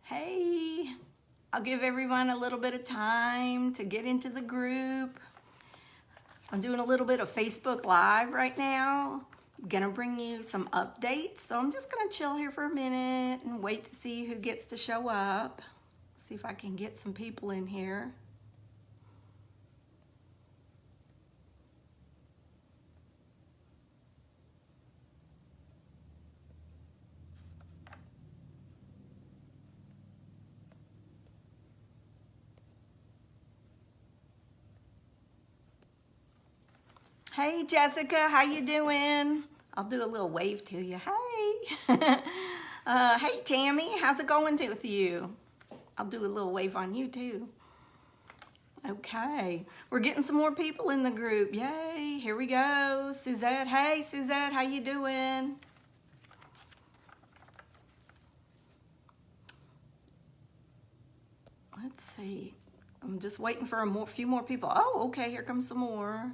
Hey, I'll give everyone a little bit of time to get into the group. I'm doing a little bit of Facebook Live right now. I'm gonna bring you some updates. So I'm just gonna chill here for a minute and wait to see who gets to show up. See if I can get some people in here. Hey Jessica, how you doing? I'll do a little wave to you. Hey. Hey Tammy, how's it going with you? I'll do a little wave on you too. Okay, we're getting some more people in the group. Yay, here we go. Suzette, hey Suzette, how you doing? Let's see. I'm just waiting for a few more people. Oh, okay, here comes some more.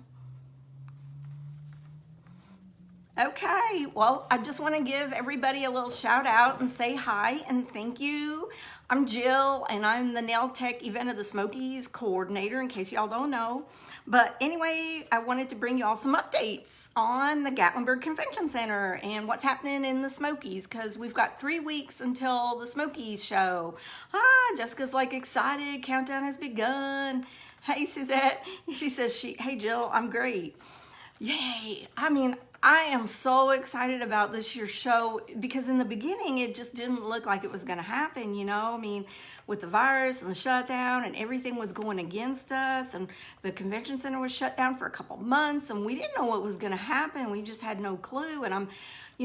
Okay, well, I just want to give everybody a little shout out and say hi and thank you. I'm Jill and I'm the Nail Tech Event of the Smokies coordinator, in case y'all don't know. But anyway, I wanted to bring you all some updates on the Gatlinburg Convention Center and what's happening in the Smokies, because we've got 3 weeks until the Smokies show. Jessica's like excited, countdown has begun. Hey Suzette, she says, hey Jill, I'm great. Yay, I am so excited about this year's show because in the beginning it just didn't look like it was going to happen, you know. With the virus and the shutdown and everything was going against us, and the convention center was shut down for a couple months and we didn't know what was going to happen. We just had no clue, and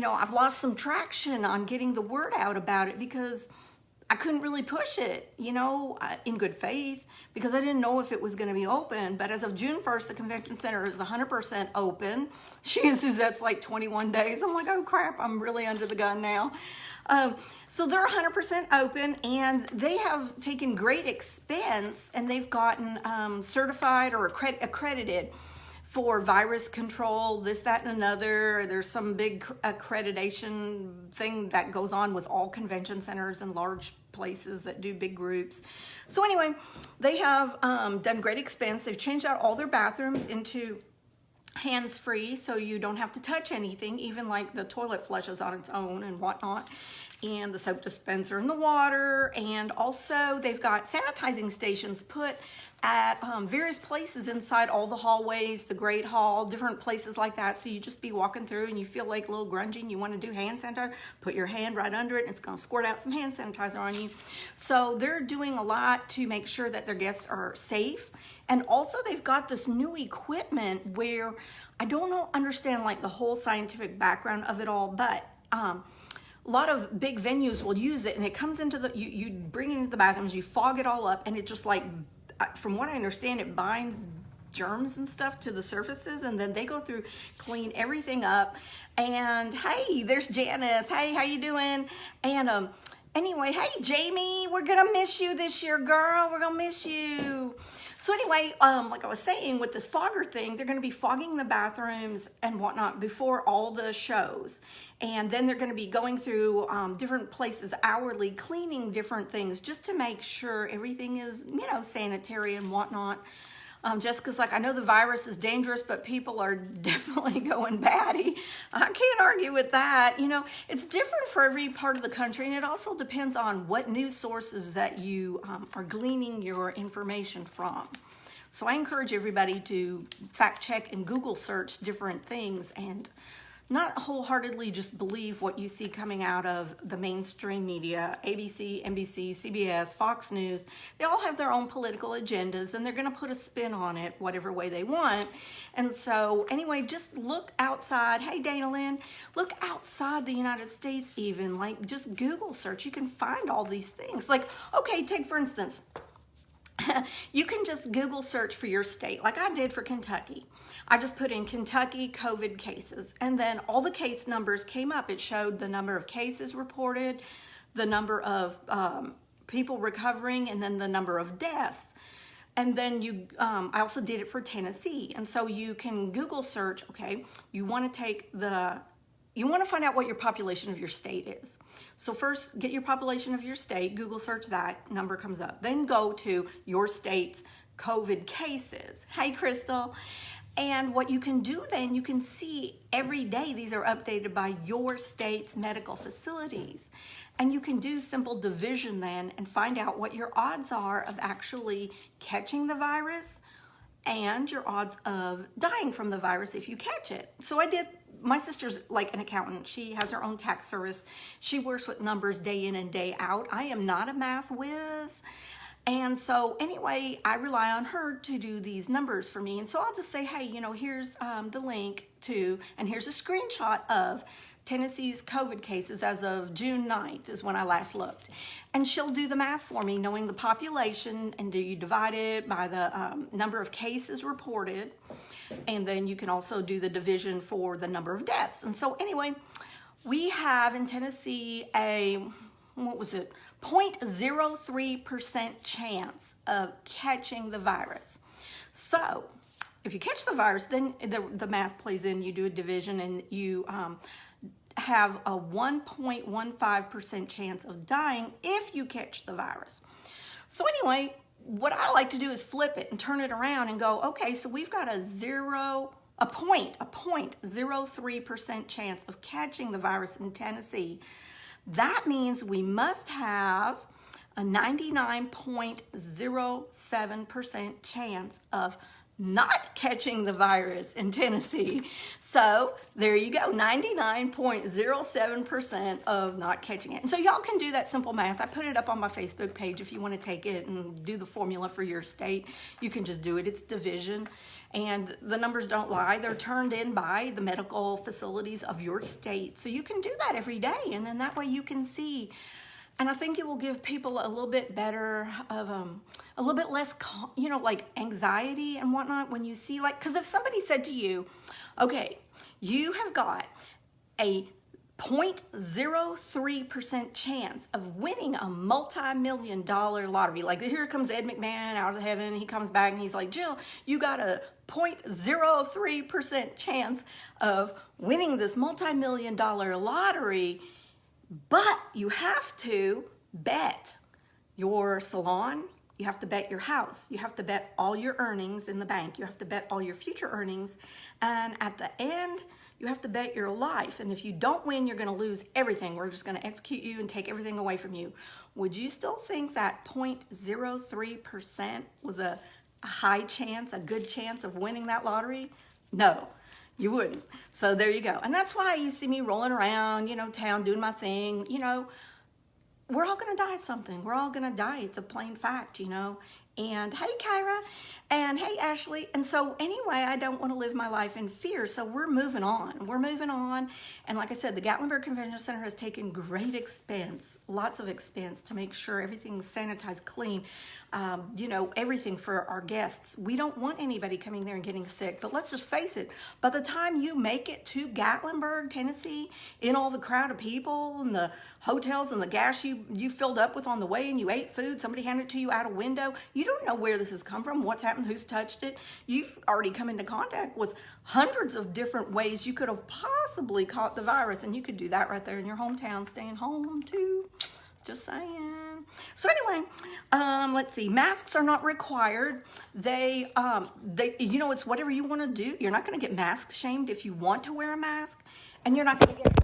I've lost some traction on getting the word out about it because I couldn't really push it, in good faith, because I didn't know if it was going to be open. But as of June 1st, the convention center is 100% open. She and Suzette's like 21 days. I'm like, oh crap, I'm really under the gun now. So they're 100% open, and they have taken great expense, and they've gotten certified or accredited for virus control, this, that, and another. There's some big accreditation thing that goes on with all convention centers and large places that do big groups. So anyway, they have done great expense. They've changed out all their bathrooms into hands-free, so you don't have to touch anything, even like the toilet flushes on its own and whatnot, and the soap dispenser and the water. And also they've got sanitizing stations put at various places inside all the hallways, the Great Hall, different places like that. So you just be walking through and you feel like a little grungy and you want to do hand sanitizer, put your hand right under it and it's going to squirt out some hand sanitizer on you. So they're doing a lot to make sure that their guests are safe. And also they've got this new equipment where I don't understand like the whole scientific background of it all, but a lot of big venues will use it, and it comes into the, you bring it into the bathrooms, you fog it all up, and it just like, from what I understand, it binds germs and stuff to the surfaces, and then they go through, clean everything up. And hey, there's Janice. Hey, how you doing? And anyway, hey Jamie, we're gonna miss you this year, girl. We're gonna miss you. So anyway, like I was saying, with this fogger thing, they're gonna be fogging the bathrooms and whatnot before all the shows. And then they're gonna be going through different places hourly, cleaning different things just to make sure everything is, sanitary and whatnot. Jessica's like, I know the virus is dangerous, but people are definitely going batty. I can't argue with that. It's different for every part of the country, and it also depends on what news sources that you are gleaning your information from. So I encourage everybody to fact check and Google search different things and not wholeheartedly just believe what you see coming out of the mainstream media, ABC, NBC, CBS, Fox News. They all have their own political agendas, and they're gonna put a spin on it whatever way they want. And so anyway, just look outside. Hey, Dana Lynn, look outside the United States even, like just Google search. You can find all these things. Like, okay, take for instance, you can just Google search for your state, like I did for Kentucky. I just put in Kentucky COVID cases, and then all the case numbers came up. It showed the number of cases reported, the number of people recovering, and then the number of deaths. And then I also did it for Tennessee. And so you can Google search, okay, you want to take the you want to find out what your population of your state is. So first, get your population of your state, Google search that, number comes up. Then go to your state's COVID cases. Hey, Crystal. And what you can do then, you can see every day these are updated by your state's medical facilities. And you can do simple division then and find out what your odds are of actually catching the virus and your odds of dying from the virus if you catch it. So my sister's like an accountant. She has her own tax service. She works with numbers day in and day out. I am not a math whiz. And so anyway, I rely on her to do these numbers for me. And so I'll just say, hey, here's the link to, and here's a screenshot of Tennessee's COVID cases as of June 9th is when I last looked. And she'll do the math for me, knowing the population, and do you divide it by the number of cases reported. And then you can also do the division for the number of deaths. And so anyway, we have in Tennessee a, 0.03% chance of catching the virus. So if you catch the virus, then the math plays in, you do a division, and you have a 1.15% chance of dying if you catch the virus. So anyway, what I like to do is flip it and turn it around and go, okay, so we've got a 0.03% chance of catching the virus in Tennessee. That means we must have a 99.07% chance of not catching the virus in Tennessee. So there you go, 99.07% of not catching it. And so y'all can do that simple math. I put it up on my Facebook page if you want to take it and do the formula for your state. You can just do it. It's division. And the numbers don't lie. They're turned in by the medical facilities of your state. So you can do that every day. And then that way you can see. And I think it will give people a little bit better of, a little bit less, like anxiety and whatnot when you see, like, because if somebody said to you, okay, you have got a 0.03% chance of winning a multi-million-dollar lottery. Like, here comes Ed McMahon out of heaven. He comes back and he's like, Jill, you got a 0.03% chance of winning this multi-million-dollar lottery. But you have to bet your salon, you have to bet your house, you have to bet all your earnings in the bank, you have to bet all your future earnings, and at the end, you have to bet your life. And if you don't win, you're gonna lose everything. We're just gonna execute you and take everything away from you. Would you still think that 0.03% was a high chance, a good chance of winning that lottery? No. You wouldn't. So there you go. And that's why you see me rolling around, town, doing my thing. We're all going to die at something. We're all going to die. It's a plain fact, And hey, Kyra. And hey, Ashley. And so anyway, I don't want to live my life in fear. So we're moving on. We're moving on. And like I said, the Gatlinburg Convention Center has taken great expense, lots of expense to make sure everything's sanitized, clean, everything for our guests. We don't want anybody coming there and getting sick. But let's just face it, by the time you make it to Gatlinburg, Tennessee, in all the crowd of people and the hotels and the gas you filled up with on the way, and you ate food, somebody handed it to you out a window, you don't know where this has come from, what's happened, who's touched it. You've already come into contact with hundreds of different ways you could have possibly caught the virus, and you could do that right there in your hometown, staying home too. Just saying. So anyway, let's see. Masks are not required. They it's whatever you want to do. You're not going to get mask shamed if you want to wear a mask, and you're not going to get.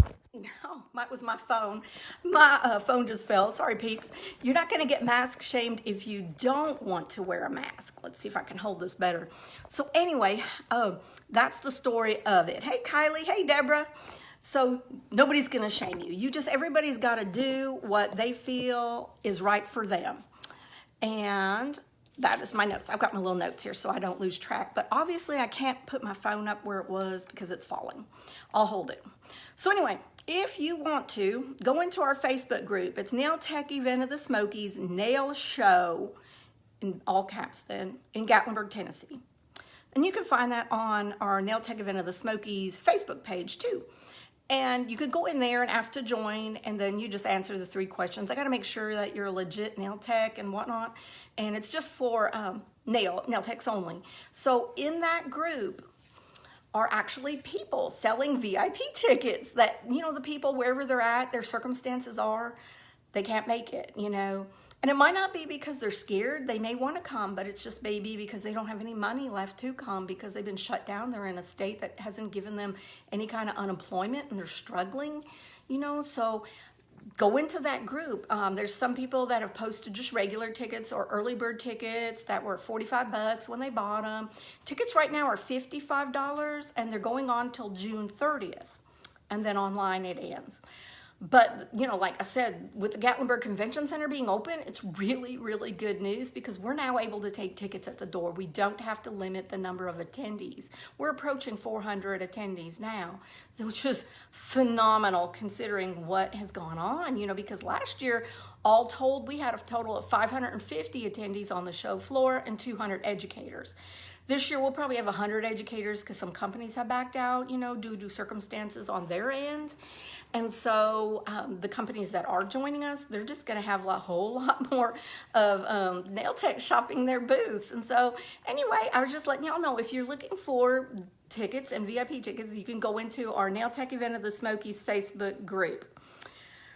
Oh, that was my phone. My phone just fell. Sorry, peeps. You're not going to get mask shamed if you don't want to wear a mask. Let's see if I can hold this better. So anyway, that's the story of it. Hey, Kylie. Hey, Deborah. So nobody's going to shame you. Everybody's got to do what they feel is right for them. And that is my notes. I've got my little notes here so I don't lose track. But obviously I can't put my phone up where it was because it's falling. I'll hold it. So anyway, if you want to, go into our Facebook group. It's Nail Tech Event of the Smokies Nail Show, in all caps then, in Gatlinburg, Tennessee. And you can find that on our Nail Tech Event of the Smokies Facebook page too. And you could go in there and ask to join, and then you just answer the 3 questions. I got to make sure that you're a legit nail tech and whatnot. And it's just for nail techs only. So in that group are actually people selling VIP tickets that, you know, the people wherever they're at, their circumstances are, they can't make it, you know. And it might not be because they're scared. They may want to come, but it's just maybe because they don't have any money left to come because they've been shut down. They're in a state that hasn't given them any kind of unemployment and they're struggling, you know. So go into that group. There's some people that have posted just regular tickets or early bird tickets that were $45 when they bought them. Tickets right now are $55 and they're going on till June 30th. And then online it ends. But, you know, like I said, with the Gatlinburg Convention Center being open, it's really, really good news because we're now able to take tickets at the door. We don't have to limit the number of attendees. We're approaching 400 attendees now, which is phenomenal considering what has gone on, you know, because last year, all told, we had a total of 550 attendees on the show floor and 200 educators. This year, we'll probably have 100 educators because some companies have backed out, you know, due to circumstances on their end. And so the companies that are joining us, they're just going to have a whole lot more of nail tech shopping their booths. And so anyway, I was just letting y'all know if you're looking for tickets and VIP tickets, you can go into our Nail Tech Event of the Smokies Facebook group.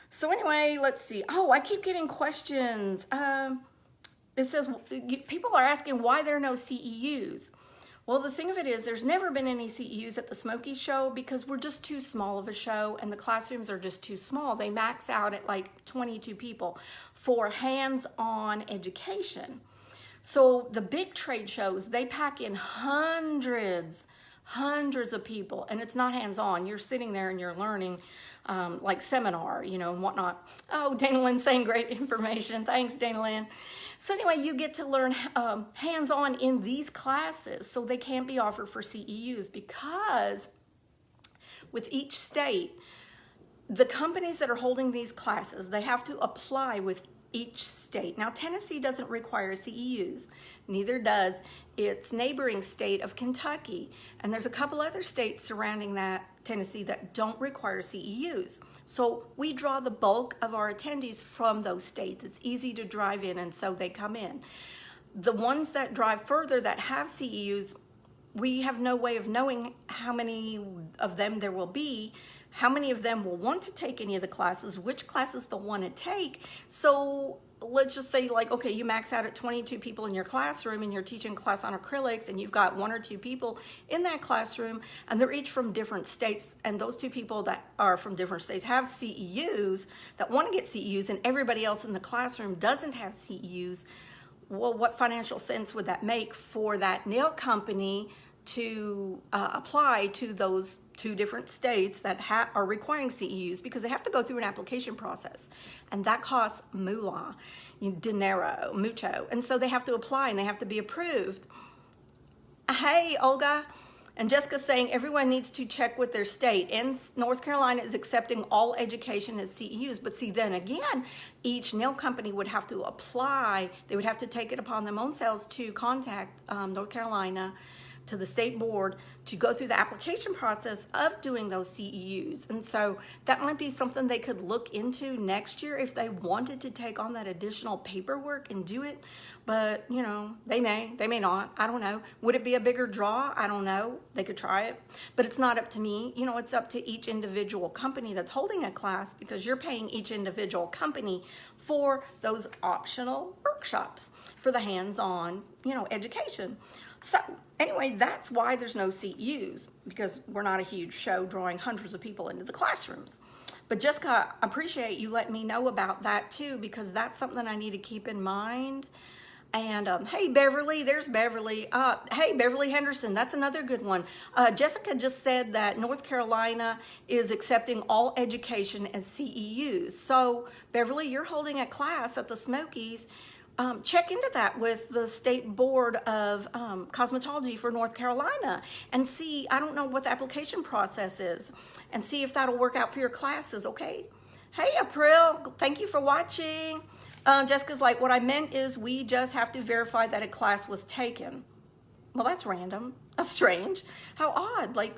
So anyway, let's see. Oh, I keep getting questions. It says people are asking why there are no CEUs. Well, the thing of it is there's never been any CEUs at the Smoky show because we're just too small of a show and the classrooms are just too small. They max out at like 22 people for hands-on education. So the big trade shows, they pack in hundreds of people and it's not hands-on. You're sitting there and you're learning like seminar, you know, and whatnot. Oh, Dana Lynn's saying great information. Thanks, Dana Lynn. So anyway, you get to learn hands-on in these classes, so they can't be offered for CEUs because with each state, the companies that are holding these classes, they have to apply with each state. Now, Tennessee doesn't require CEUs, neither does its neighboring state of Kentucky. And there's a couple other states surrounding that Tennessee that don't require CEUs. So we draw the bulk of our attendees from those states. It's easy to drive in and so they come in. The ones that drive further that have CEUs, we have no way of knowing how many of them there will be, how many of them will want to take any of the classes, which classes they'll want to take. So let's just say like, okay, you max out at 22 people in your classroom and you're teaching class on acrylics and you've got 1 or 2 people in that classroom and they're each from different states, and those 2 people that are from different states have CEUs, that want to get CEUs, and everybody else in the classroom doesn't have CEUs. Well, what financial sense would that make for that nail company to apply to those 2 different states that are requiring CEUs, because they have to go through an application process and that costs moolah, dinero, mucho. And so they have to apply and they have to be approved. Hey, Olga. And Jessica's saying everyone needs to check with their state. And North Carolina is accepting all education as CEUs. But see, then again, each nail company would have to apply. They would have to take it upon their own selves to contact North Carolina, to the state board, to go through the application process of doing those CEUs. And so that might be something they could look into next year if they wanted to take on that additional paperwork and do it. But, you know, they may not. I don't know. Would it be a bigger draw? I don't know. They could try it. But it's not up to me. You know, it's up to each individual company that's holding a class, because you're paying each individual company for those optional workshops for the hands-on, you know, education. So anyway, that's why there's no CEUs, because we're not a huge show drawing hundreds of people into the classrooms. But Jessica, I appreciate you letting me know about that too, because that's something I need to keep in mind. And hey, Beverly, there's Beverly. Hey, Beverly Henderson, that's another good one. Jessica just said that North Carolina is accepting all education as CEUs. So Beverly, you're holding a class at the Smokies. Check into that with the State Board of Cosmetology for North Carolina and see, I don't know what the application process is, and see if that'll work out for your classes, okay? Hey, April, thank you for watching. Jessica's like, what I meant is we just have to verify that a class was taken. Well, that's random. That's strange. How odd. Like,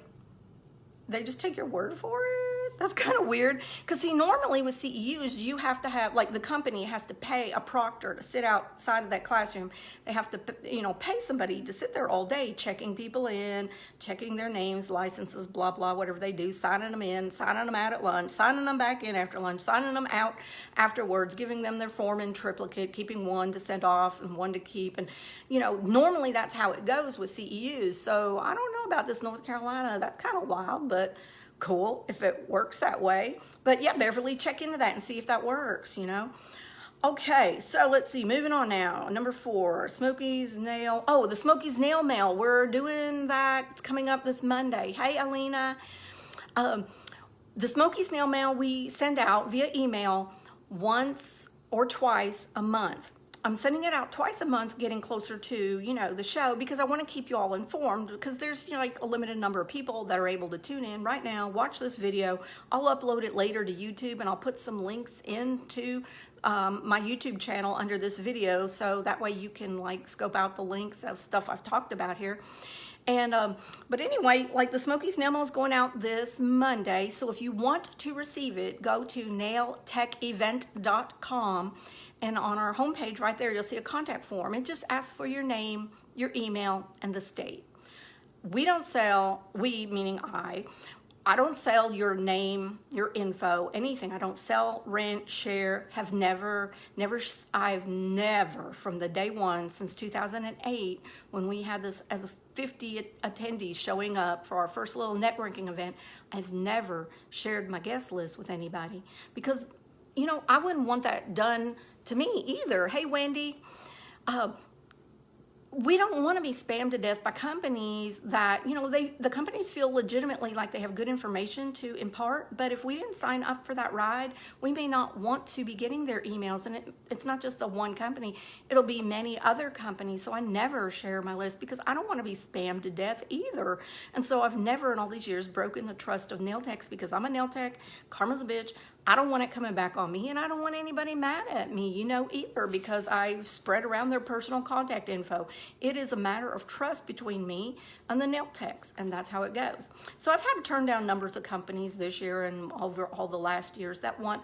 they just take your word for it? That's kind of weird, because see, normally with CEUs, you have to have, like, the company has to pay a proctor to sit outside of that classroom. They have to, pay somebody to sit there all day, checking people in, checking their names, licenses, blah, blah, whatever they do, signing them in, signing them out at lunch, signing them back in after lunch, signing them out afterwards, giving them their form in triplicate, keeping one to send off and one to keep. And, normally that's how it goes with CEUs. So I don't know about this North Carolina. That's kind of wild, but cool if it works that way. But yeah, Beverly, check into that and see if that works, Okay, so let's see, moving on now. Number 4, Smokies Nail. Oh, the Smokies Nail Mail. We're doing that. It's coming up this Monday. Hey, Alina. The Smokies Nail Mail we send out via email once or twice a month. I'm sending it out twice a month, getting closer to, the show, because I want to keep you all informed, because there's, like a limited number of people that are able to tune in right now, watch this video. I'll upload it later to YouTube, and I'll put some links into my YouTube channel under this video, so that way you can, like, scope out the links of stuff I've talked about here. And, but anyway, like, the Smokies Nail Mail is going out this Monday, so if you want to receive it, go to nailtechevent.com. And on our homepage right there, you'll see a contact form. It just asks for your name, your email, and the state. We don't sell, we meaning I don't sell your name, your info, anything. I don't sell, rent, share, I've never, from the day one since 2008, when we had this as a 50 attendees showing up for our first little networking event, I've never shared my guest list with anybody, because, I wouldn't want that done to me either. Hey, Wendy, we don't want to be spammed to death by companies that, the companies feel legitimately like they have good information to impart, but if we didn't sign up for that ride, we may not want to be getting their emails. And it's not just the one company, it'll be many other companies. So I never share my list, because I don't want to be spammed to death either. And so I've never in all these years broken the trust of nail techs, because I'm a nail tech, karma's a bitch. I don't want it coming back on me, and I don't want anybody mad at me, either, because I've spread around their personal contact info. It is a matter of trust between me and the nail techs, and that's how it goes. So I've had to turn down numbers of companies this year and over all the last years that want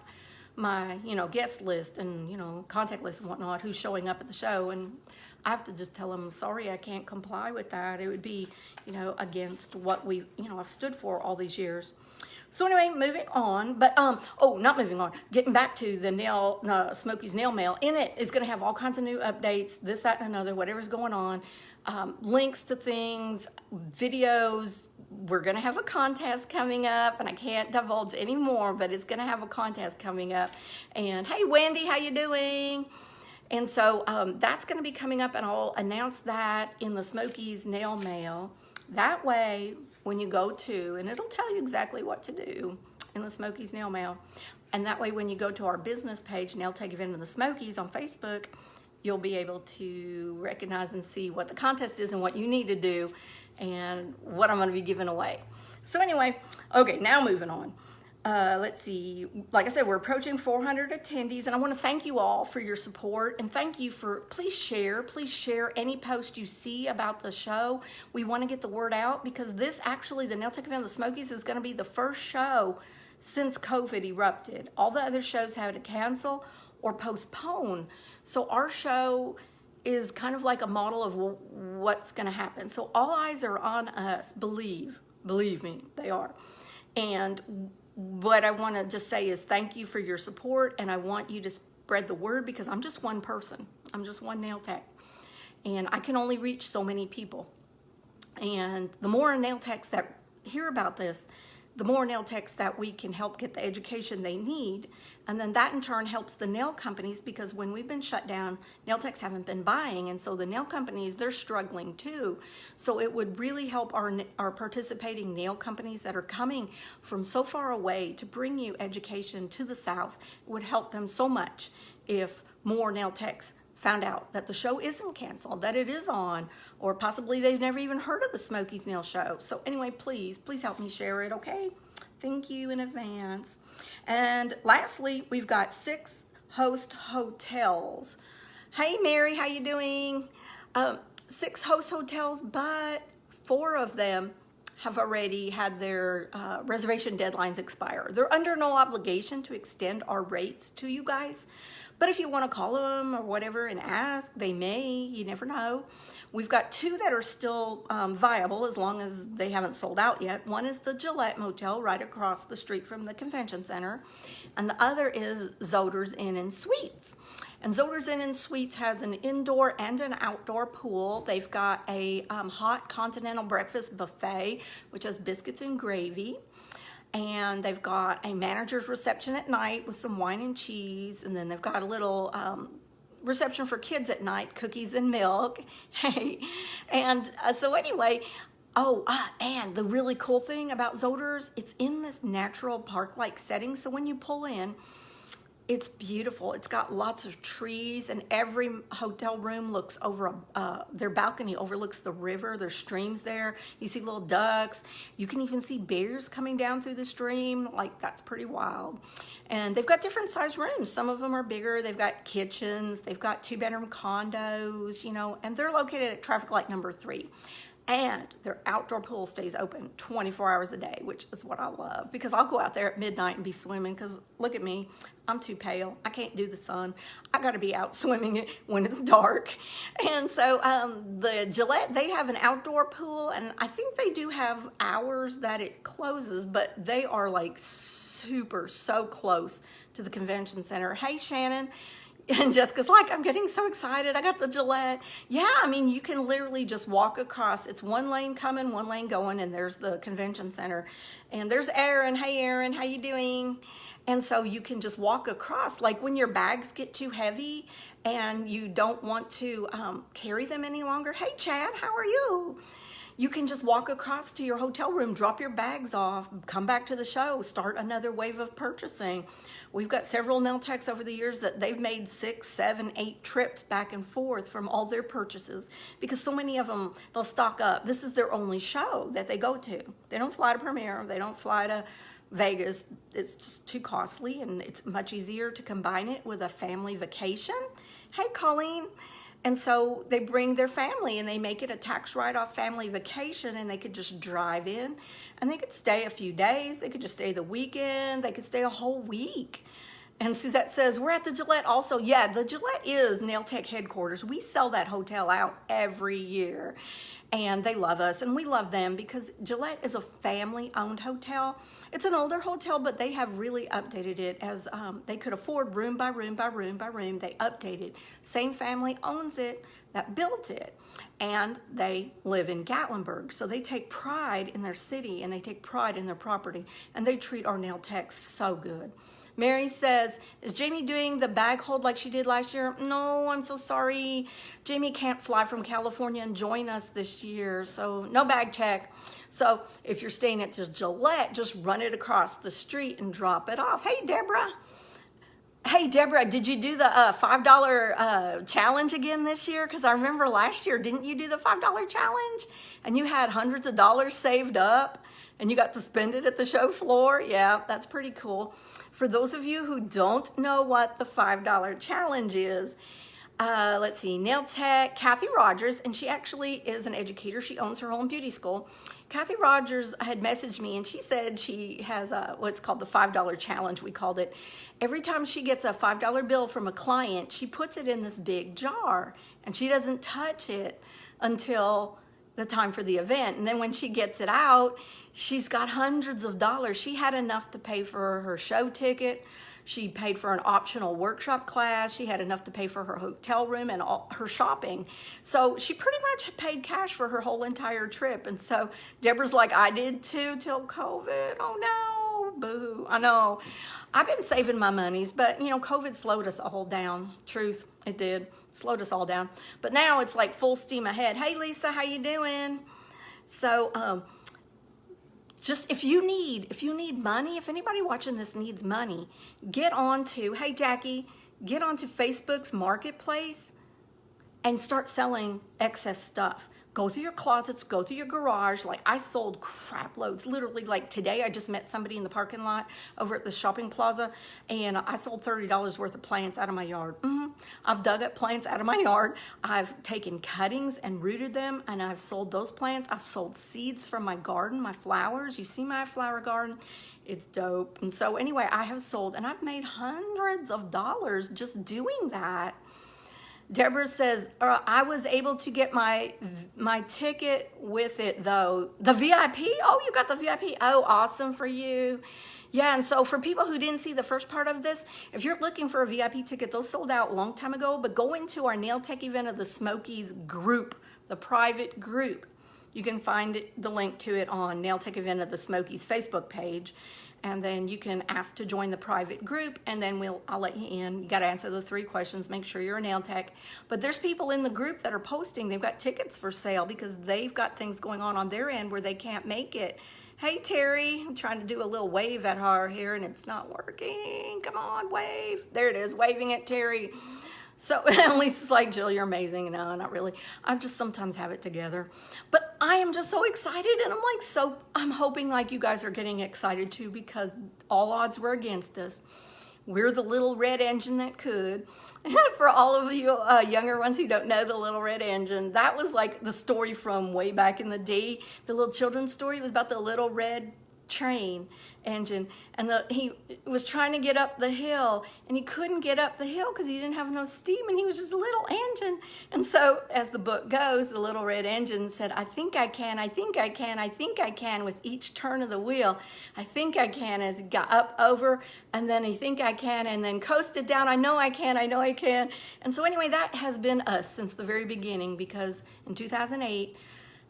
my, guest list and, contact list and whatnot, who's showing up at the show, and I have to just tell them, sorry, I can't comply with that. It would be, against what we, I've stood for all these years. So anyway, moving on, but, not moving on, getting back to the Smokies Nail Mail. In it is going to have all kinds of new updates, this, that, and another, whatever's going on, links to things, videos. We're going to have a contest coming up, and I can't divulge any more, but it's going to have a contest coming up. And hey, Wendy, how you doing? And so that's going to be coming up, and I'll announce that in the Smokies Nail Mail. That way, when you go to, and it'll tell you exactly what to do in the Smokies Nail Mail. And that way, when you go to our business page, Nail Tech Event in the Smokies on Facebook, you'll be able to recognize and see what the contest is and what you need to do and what I'm going to be giving away. So anyway, okay, now moving on. Let's see, like I said, we're approaching 400 attendees, and I want to thank you all for your support, and thank you for, please share any post you see about the show. We want to get the word out, because this actually, the Nail Tech Event of the Smokies, is going to be the first show since COVID erupted. All the other shows had to cancel or postpone. So our show is kind of like a model of what's going to happen. So all eyes are on us, believe me, they are. And what I want to just say is thank you for your support, and I want you to spread the word, because I'm just one person. I'm just one nail tech, and I can only reach so many people. And the more nail techs that hear about this, the more nail techs that we can help get the education they need. And then that in turn helps the nail companies, because when we've been shut down, nail techs haven't been buying. And so the nail companies, they're struggling too. So it would really help our participating nail companies that are coming from so far away to bring you education to the South. It would help them so much if more nail techs found out that the show isn't canceled, that it is on, or possibly they've never even heard of the Smokies Nail Show. So anyway, please help me share it, okay? Thank you in advance. And lastly, we've got 6 host hotels. Hey, Mary, how you doing? 6 host hotels, but 4 of them have already had their reservation deadlines expire. They're under no obligation to extend our rates to you guys. But if you want to call them or whatever and ask, they may, you never know. We've got 2 that are still viable as long as they haven't sold out yet. One is the Gillette Motel right across the street from the convention center. And the other is Zoder's Inn and Suites. And Zoder's Inn and Suites has an indoor and an outdoor pool. They've got a hot continental breakfast buffet, which has biscuits and gravy. And they've got a manager's reception at night with some wine and cheese. And then they've got a little reception for kids at night, cookies and milk. Hey, and so anyway, and the really cool thing about Zoder's, it's in this natural park-like setting. So when you pull in, it's beautiful. It's got lots of trees, and every hotel room looks over their balcony overlooks the river. There's streams there. You see little ducks. You can even see bears coming down through the stream. Like, that's pretty wild. And they've got different size rooms. Some of them are bigger. They've got kitchens. They've got 2-bedroom condos, you know, and they're located at traffic light number 3. And their outdoor pool stays open 24 hours a day, which is what I love, because I'll go out there at midnight and be swimming, because look at me, I'm too pale. I can't do the sun. I got to be out swimming when it's dark. And so the Gillette, they have an outdoor pool, and I think they do have hours that it closes, but they are like so close to the convention center. Hey, Shannon. And Jessica's like, I'm getting so excited. I got the Gillette. Yeah, I mean, you can literally just walk across. It's 1 lane coming, 1 lane going, and there's the convention center. And there's Erin. Hey, Erin, how you doing? And so you can just walk across. Like when your bags get too heavy and you don't want to carry them any longer. Hey, Chad, how are you? You can just walk across to your hotel room, drop your bags off, come back to the show, start another wave of purchasing. We've got several nail techs over the years that they've made 6, 7, 8 trips back and forth from all their purchases, because so many of them, they'll stock up. This is their only show that they go to. They don't fly to Premiere. They don't fly to Vegas. It's just too costly, and it's much easier to combine it with a family vacation. Hey, Colleen. And so they bring their family and they make it a tax write-off family vacation, and they could just drive in and they could stay a few days. They could just stay the weekend. They could stay a whole week. And Suzette says, we're at the Gillette also. Yeah, the Gillette is Nail Tech headquarters. We sell that hotel out every year, and they love us and we love them, because Gillette is a family-owned hotel. It's an older hotel, but they have really updated it as they could afford room by room by room by room. They updated. Same family owns it that built it, and they live in Gatlinburg. So they take pride in their city and they take pride in their property, and they treat our nail techs so good. Mary says, is Jamie doing the bag hold like she did last year? No, I'm so sorry. Jamie can't fly from California and join us this year, so no bag check. So if you're staying at the Gillette, just run it across the street and drop it off. Hey, Deborah. Hey, Deborah, did you do the $5 challenge again this year? Because I remember last year, didn't you do the $5 challenge? And you had hundreds of dollars saved up, and you got to spend it at the show floor? Yeah, that's pretty cool. For those of you who don't know what the $5 challenge is, let's see, Nail Tech, Kathy Rogers, and she actually is an educator. She owns her own beauty school. Kathy Rogers had messaged me, and she said she has what's called the $5 challenge, we called it. Every time she gets a $5 bill from a client, she puts it in this big jar, and she doesn't touch it until the time for the event. And then when she gets it out, she's got hundreds of dollars. She had enough to pay for her show ticket. She paid for an optional workshop class. She had enough to pay for her hotel room and all her shopping. So she pretty much paid cash for her whole entire trip. And so Deborah's like, I did too till COVID. Oh no, boo. I know. I've been saving my monies, but you know, COVID slowed us all down. Truth, it did. Slowed us all down. But now it's like full steam ahead. Hey Lisa, how you doing? So just if you need money, if anybody watching this needs money, get onto, hey Jackie, get onto Facebook's marketplace and start selling excess stuff. go through your closets, go through your garage. Like, I sold crap loads. Literally, like today, I just met somebody in the parking lot over at the shopping plaza, and I sold $30 worth of plants out of my yard. I've dug up plants out of my yard. I've taken cuttings and rooted them, and I've sold those plants. I've sold seeds from my garden, my flowers. You see my flower garden? It's dope. And so anyway, I have sold, and I've made hundreds of dollars just doing that. Deborah says, I was able to get my ticket with it though. The VIP? Oh, you got the VIP. Oh, awesome for you. Yeah, and so for people who didn't see the first part of this, if you're looking for a VIP ticket, those sold out a long time ago, but go into our Nail Tech event of the Smokies group, the private group. You can find the link to it on Nail Tech event of the Smokies Facebook page. And then you can ask to join the private group, and then I'll let you in. You got to answer the 3 questions, make sure you're a nail tech. But there's people in the group that are posting, they've got tickets for sale because they've got things going on their end where they can't make it. Hey, Terry, I'm trying to do a little wave at her here, and it's not working. Come on, wave. There it is, waving at Terry. So at least it's like, Jill, you're amazing. No, not really. I just sometimes have it together. But I am just so excited, and I'm hoping like you guys are getting excited too, because all odds were against us. We're the little red engine that could. For all of you younger ones who don't know the little red engine, that was like the story from way back in the day. The little children's story. It was about the little red train engine, and he was trying to get up the hill, and he couldn't get up the hill because he didn't have enough steam, and he was just a little engine. And so as the book goes, the little red engine said, I think I can, I think I can, I think I can, with each turn of the wheel. I think I can, as he got up over, and then I think I can, and then coasted down. I know I can, I know I can. And so anyway, that has been us since the very beginning, because in 2008,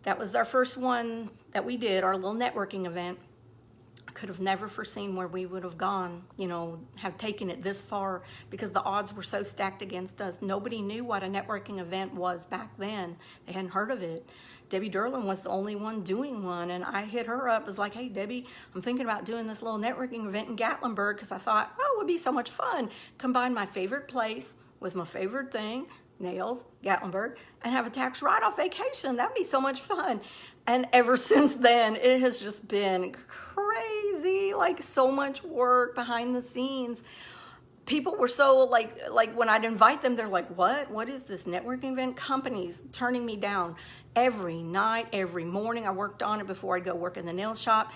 that was our first one that we did, our little networking event. Could have never foreseen where we would have gone, have taken it this far, because the odds were so stacked against us. Nobody knew what a networking event was back then. They hadn't heard of it. Debbie Derlin was the only one doing one, and I hit her up. I was like, hey, Debbie, I'm thinking about doing this little networking event in Gatlinburg, because I thought, oh, it would be so much fun. Combine my favorite place with my favorite thing, nails, Gatlinburg, and have a tax write-off vacation. That'd be so much fun. And ever since then, it has just been crazy, like so much work behind the scenes. People were so like when I'd invite them, they're like, what is this networking event? Companies turning me down every night, every morning. I worked on it before I'd go work in the nail shop.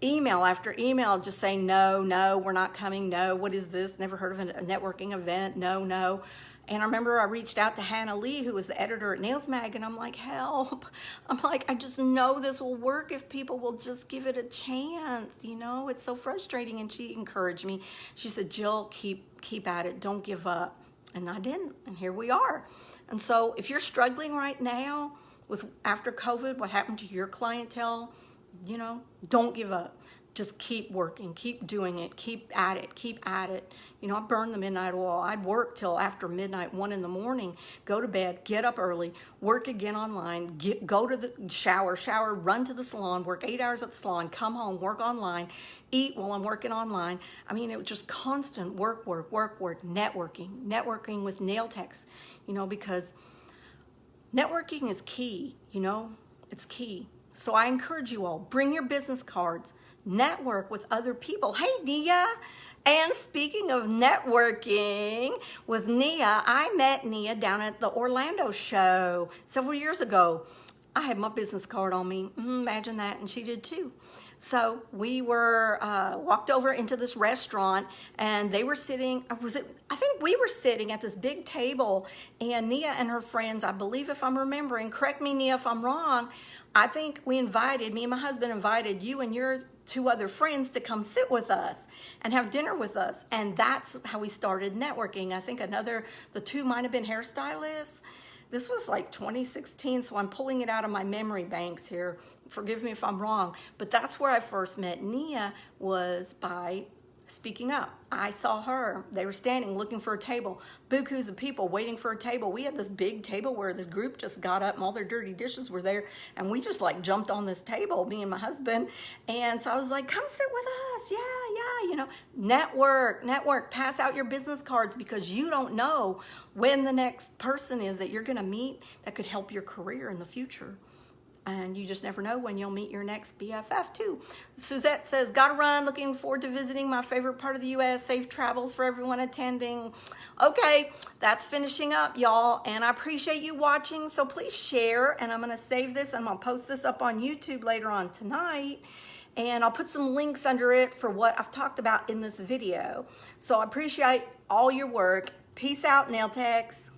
Email after email just saying, no, we're not coming. No, what is this? Never heard of a networking event. No. And I remember I reached out to Hannah Lee, who was the editor at Nails Mag, and I'm like, help. I'm like, I just know this will work if people will just give it a chance. It's so frustrating. And she encouraged me. She said, Jill, keep at it. Don't give up. And I didn't. And here we are. And so if you're struggling right now with after COVID, what happened to your clientele, don't give up. Just keep working, keep doing it, keep at it. I burned the midnight oil. I'd work till after midnight, 1 in the morning, go to bed, get up early, work again online, go to the shower, run to the salon, work 8 hours at the salon, come home, work online, eat while I'm working online. I mean, it was just constant work, networking with nail techs, because networking is key, it's key. So I encourage you all, bring your business cards, network with other people. Hey, Nia. And speaking of networking with Nia, I met Nia down at the Orlando show several years ago. I had my business card on me. Imagine that. And she did too. So we were walked over into this restaurant, and they were sitting, I think we were sitting at this big table, and Nia and her friends, I believe if I'm remembering, correct me, Nia, if I'm wrong, I think me and my husband invited you and your 2 other friends to come sit with us and have dinner with us. And that's how we started networking. I think the 2 might have been hairstylists. This was like 2016, so I'm pulling it out of my memory banks here. Forgive me if I'm wrong, but that's where I first met Nia, was by speaking up. I saw her. They were standing looking for a table. Bukus of people waiting for a table. We had this big table where this group just got up and all their dirty dishes were there, and we just like jumped on this table, me and my husband. And so I was like, come sit with us. Yeah. you know, network, pass out your business cards, because you don't know when the next person is that you're gonna meet that could help your career in the future. And you just never know when you'll meet your next BFF too. Suzette says, gotta run, looking forward to visiting my favorite part of the US. Safe travels for everyone attending. Okay, that's finishing up, y'all. And I appreciate you watching, so please share. And I'm gonna save this and I'm gonna post this up on YouTube later on tonight. And I'll put some links under it for what I've talked about in this video. So I appreciate all your work. Peace out, nail techs.